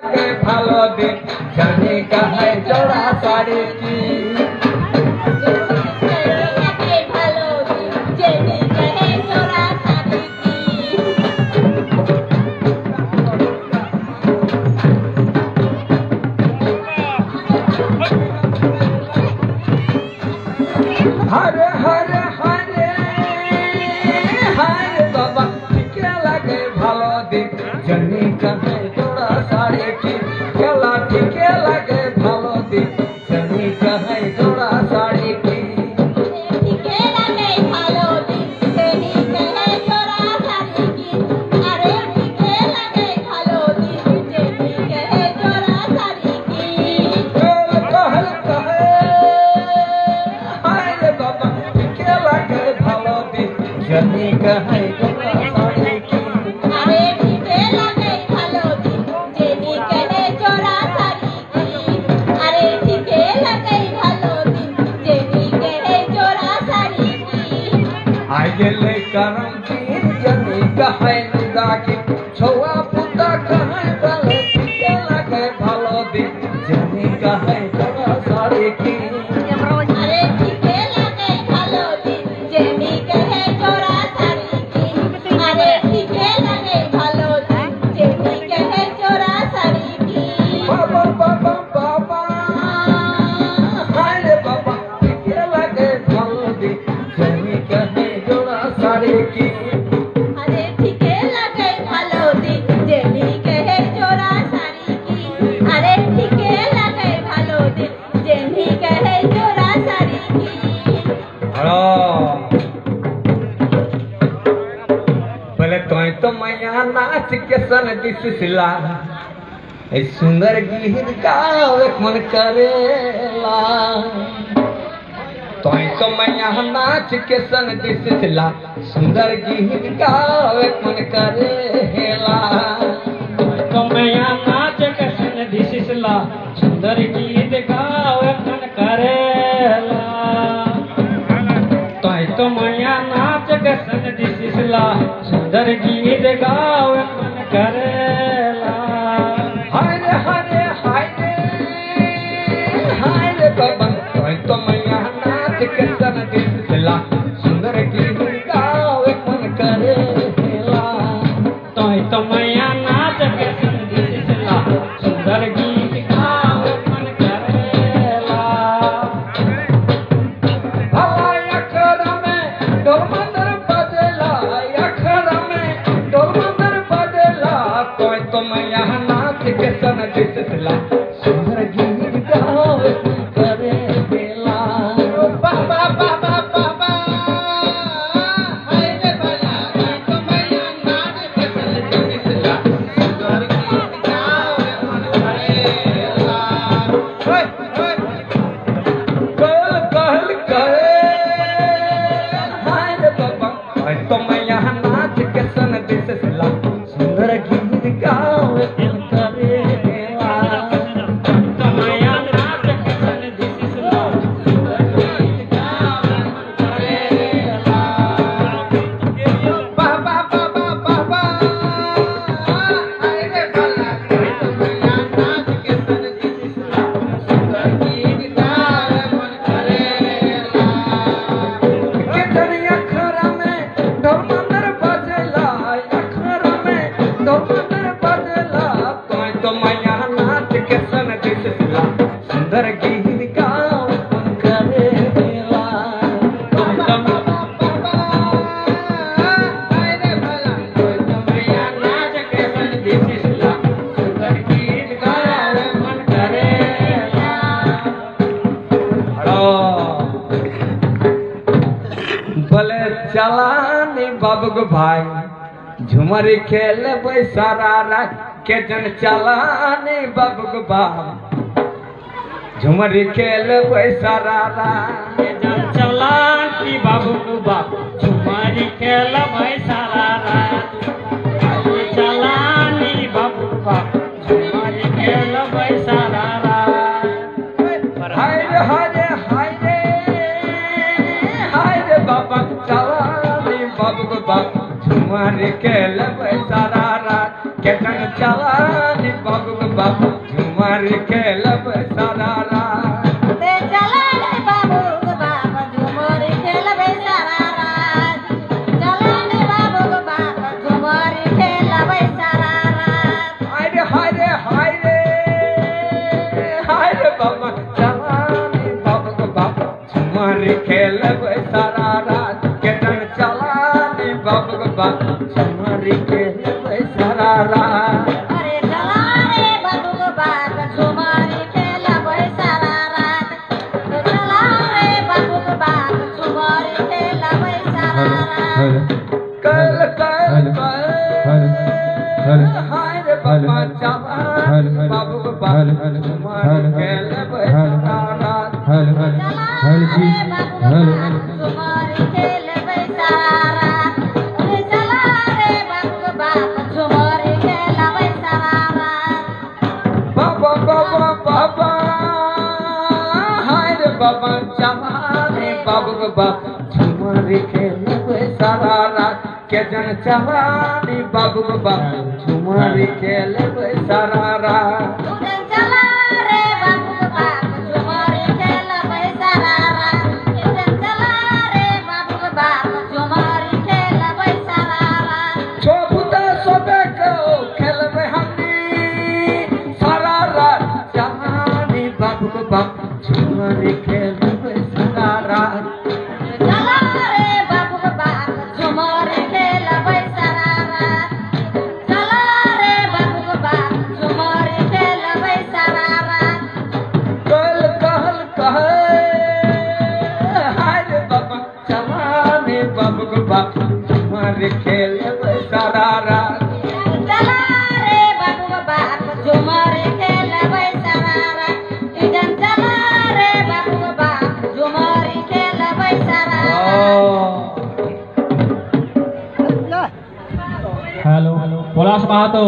ভালো দিন জানি কাহাই জোড়া শাড়ি কি हरे हरे हरे हरे बाबा टिके लगे भालो दिन जनी कहे जोड़ा साड़ी की खेला टिके लगे भालो दिन जनी कहे जोड़ा साड़ी की टिके लगे भालो दिन जनी कहे जोड़ा साड़ी की अरे टिके लगे भालो दिन जनी कहे जोड़ा साड़ी की कहल कहे हरे बाबा टिके लगे भालो दिन जनी कहे जोड़ा साड़ी की अरे टिके लगे भालो दिन जनी कहे जोड़ा साड़ी की अरे टिके लगे भालो दिन जनी कहे जोड़ा साड़ी की आगे ले करम दिन जनी कहे निदा की छुआ पुता कहे बले टिके लगे भालो दिन जनी कहे जोड़ा साड़ी की अरे टिके लगे भालो दिन जनी कहे जोड़ा साड़ी की अरे टिके लगे भालो दिन जनी कहे जोड़ा साड़ी की बाबा बाबा बाबा हाय बाबा टिके लगे भालो दिन जनी कहे जोड़ा साड़ी की अरे टिके लगे भालो दिन जनी कहे जोड़ा साड़ी की अरे टिके लगे भालो दिन जनी कहे जोड़ा साड़ी की बोले तो मैया नाच के सन दिसला ए सुंदर गीत गावे मन करेला तो मैया नाच के सन दिसला सुंदर गीत गावे मन करेला तो मैया नाच के सन दिसला सुंदर गीत गावे मन करेला तो मैया नाच के सन दिसला सुंदर गीत गावे मन करेला हाय रे हाय रे हाय रे बाबा तो मैया नाच के सन दिसला सुंदर गीत गावे मन करेला तो मैया नाच के सन दिसला सुंदर गीत गावे मन करेला भला अखरा में ढोल मंदर बजेला अखरा में ढोल मंदर बजेला तो मैया नाच के सन दिसला सुंदर गीत गावे मन करेला बाबा बाबा बाबा हाय रे भला तो मैया नाच के सन दिसला सुंदर गीत गावे मन करेला होय होय कहल कहे हाय रे बाबा तो मैया नाच के सन दिसला सुंदर गीत गावे मन करेला तो मैया नाच के सन दिसला सुंदर गीत गावे मन करेला बाबा बाबा बाबा हाय रे भला तो मैया नाच के सन दिसला सुंदर गीत गावे मन करेला कितनी अखरा में ढोल मंदर बजेला अखरा में ढोल मंदर बजेला तो मैया नाच के सन दिसला सुंदर गीत गावे मन करेला बाबा बाबा हाय रे भला तो मैया नाच के सन दिसला सुंदर गीत गावे मन करेला बोले चलानी बाबू भाई झुमरी खेल सारा रात के जन चलानी बाबू भाई झुमरी खेल सारा रात जन चलाती बाबू बाबू झुमारी खेल भाई सारा रात चलानी बाबू बाबू झुमारी खेल भाई सारा रात हाय रे हाय रे हाय रे हाय रे बाबा चलानी बाबू झुमरी खेल सारा रात के जन चलानी बाबू बाप झुमर खेलब सारा रात ते चला रे बाबू बाप झुमर खेलबे सारा रात चला रे बाबू बाप झुमर खेलबे सारा रात हाय रे हाय रे हाय रे हाय रे बाबा चला रे बाबू बाप झुमर खेलब सारा रात केतन चला रे बाबू बाप झुमर खेलब सारा रात अरे चला रे बाबू बाप झुमर खेलबे सारा रात तो चला रे बाबू बाप झुमर खेलबे सारा रात कल कल कल हाय रे बाबा चला बाबू बाप झुमर खेलब सारा रात चला रे बाबू बाप झुमर खेलबे सारा रात अरे चला रे बाबू बाप झुमर खेलबे सारा रात बाबा बाबा बाबा हाय रे बाबा चला रे बाबू बाप झुमर खेलब सारा रात के जन चला रे बाबू बाप झुमर खेलब सारा रात उदन चला रे बाबू बाप झुमर खेलबे सारा रात उदन चला रे बाबू बाप झुमर खेलबे सारा रात छोपुता सोबे को खेलबे हमनी सारा रात चला रे बाबू बाप झुमर खेलब सारा रात चला रे बाबू बाप झुमर खेलबे सारा रात चला रे बाबू बाप झुमर खेलबे सारा रात कल कहल कहे हाय रे बाबा चला रे बाबू बाप झुमर खेलब सारा रात चला रे बाबू बाप झुमर खेलबे सारा रात इधन चला रे बाबू बाप झुमर खेलबे सारा रात हेलो पलाश माहातो